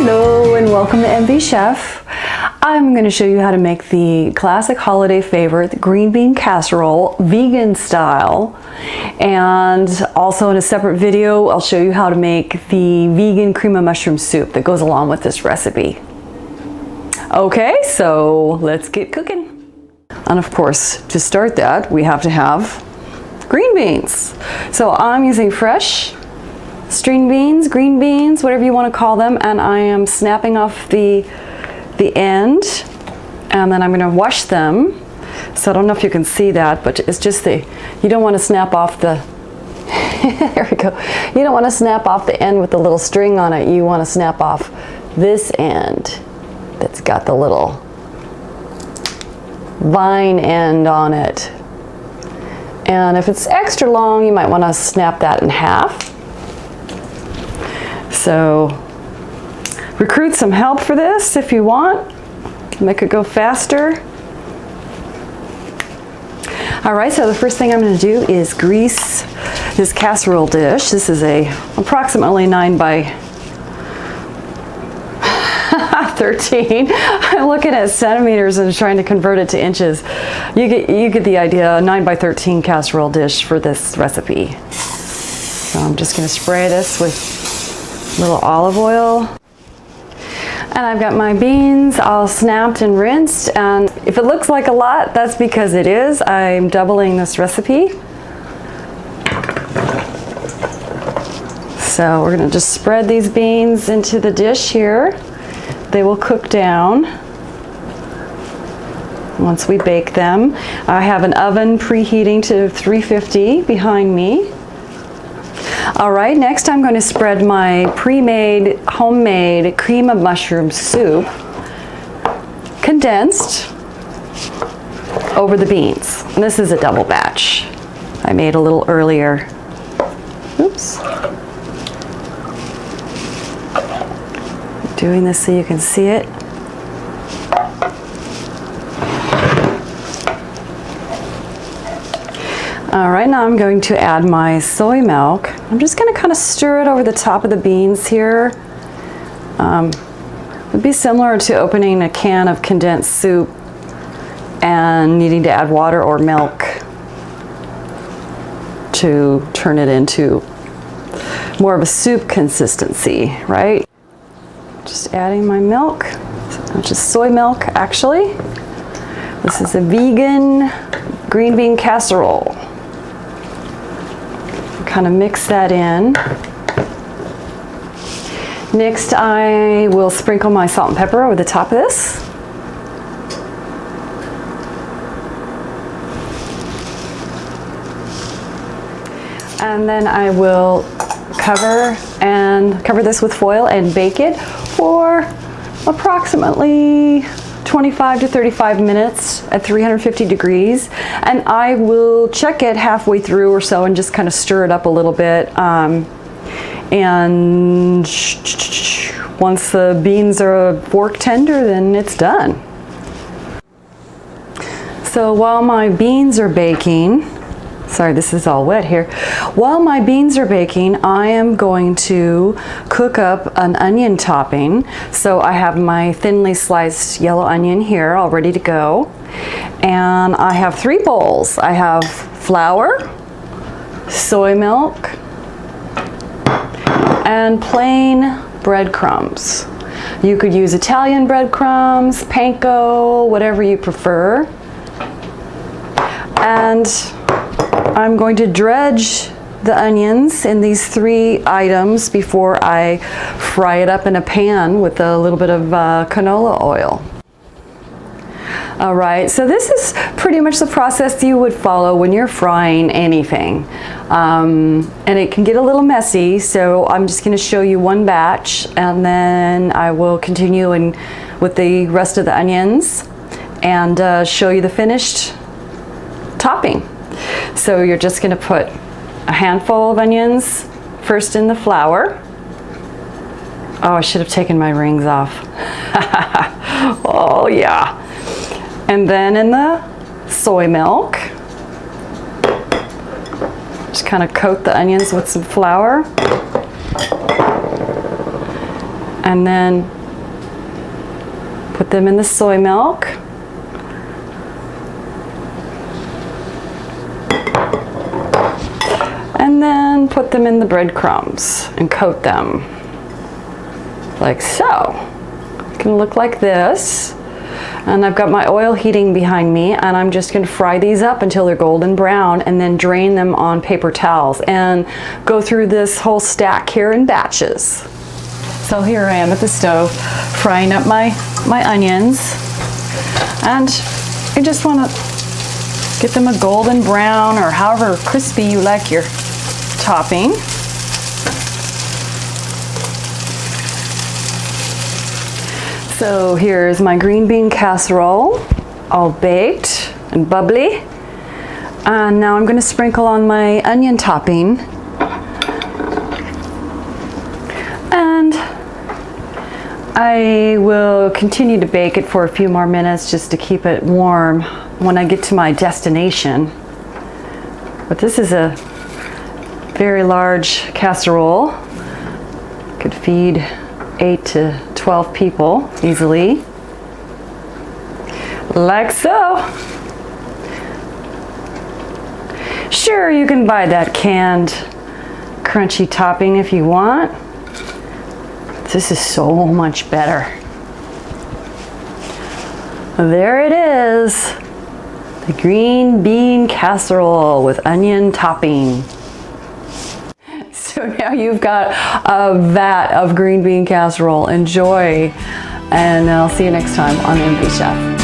Hello and welcome to MV Chef. I'm going to show you how to make the classic holiday favorite, the green bean casserole, vegan style. And also in a separate video, I'll show you how to make the vegan cream of mushroom soup that goes along with this recipe. Okay, so let's get cooking. And of course, to start that, we have to have green beans. So I'm using fresh string beans, green beans, whatever you want to call them, and I am snapping off the end, and then I'm going to wash them. So I don't know if you can see that, but it's just you don't want to snap off the there we go. You don't want to snap off the end with the little string on it. You want to snap off this end that's got the little vine end on it. And if it's extra long, you might want to snap that in half. So recruit some help for this if you want. Make it go faster. All right, so the first thing I'm going to do is grease this casserole dish. This is a approximately 9 by 13. I'm looking at centimeters and trying to convert it to inches. You get the idea. A 9 by 13 casserole dish for this recipe. So I'm just going to spray this with a little olive oil. And I've got my beans all snapped and rinsed, and if it looks like a lot, that's because it is. I'm doubling this recipe. So we're going to just spread these beans into the dish here. They will cook down once we bake them. I have an oven preheating to 350 behind me. All right, next I'm going to spread my pre-made, homemade cream of mushroom soup, condensed, over the beans. And this is a double batch. I made a little earlier. Oops. Doing this so you can see it. All right, now I'm going to add my soy milk. I'm just going to kind of stir it over the top of the beans here. It would be similar to opening a can of condensed soup and needing to add water or milk to turn it into more of a soup consistency, right? Just adding my milk, which is soy milk actually. This is a vegan green bean casserole. Kind of mix that in. Next, I will sprinkle my salt and pepper over the top of this. And then I will cover this with foil and bake it for approximately 25 to 35 minutes at 350 degrees, and I will check it halfway through or so and just kind of stir it up a little bit, and once the beans are fork tender, then it's done. So while my beans are baking, sorry, this is all wet here. While my beans are baking, I am going to cook up an onion topping. So I have my thinly sliced yellow onion here all ready to go. And I have 3 bowls. I have flour, soy milk, and plain breadcrumbs. You could use Italian breadcrumbs, panko, whatever you prefer. And I'm going to dredge the onions in these 3 items before I fry it up in a pan with a little bit of canola oil. All right, so this is pretty much the process you would follow when you're frying anything. And it can get a little messy, so I'm just going to show you one batch, and then I will continue with the rest of the onions and show you the finished topping. So you're just going to put a handful of onions first in the flour. Oh, I should have taken my rings off. Oh yeah. And then in the soy milk. Just kind of coat the onions with some flour. and then put them in the soy milk. And then put them in the breadcrumbs and coat them like so. It can look like this. And I've got my oil heating behind me, and I'm just going to fry these up until they're golden brown and then drain them on paper towels and go through this whole stack here in batches. So here I am at the stove frying up my onions, and I just want to get them a golden brown or however crispy you like your topping. So here's my green bean casserole, all baked and bubbly. And now I'm going to sprinkle on my onion topping. And I will continue to bake it for a few more minutes just to keep it warm when I get to my destination. But this is a very large casserole. Could feed 8 to 12 people easily, like so. Sure, you can buy that canned crunchy topping if you want. This is so much better. There it is, the green bean casserole with onion topping. So now you've got a vat of green bean casserole. Enjoy, and I'll see you next time on MV Chef.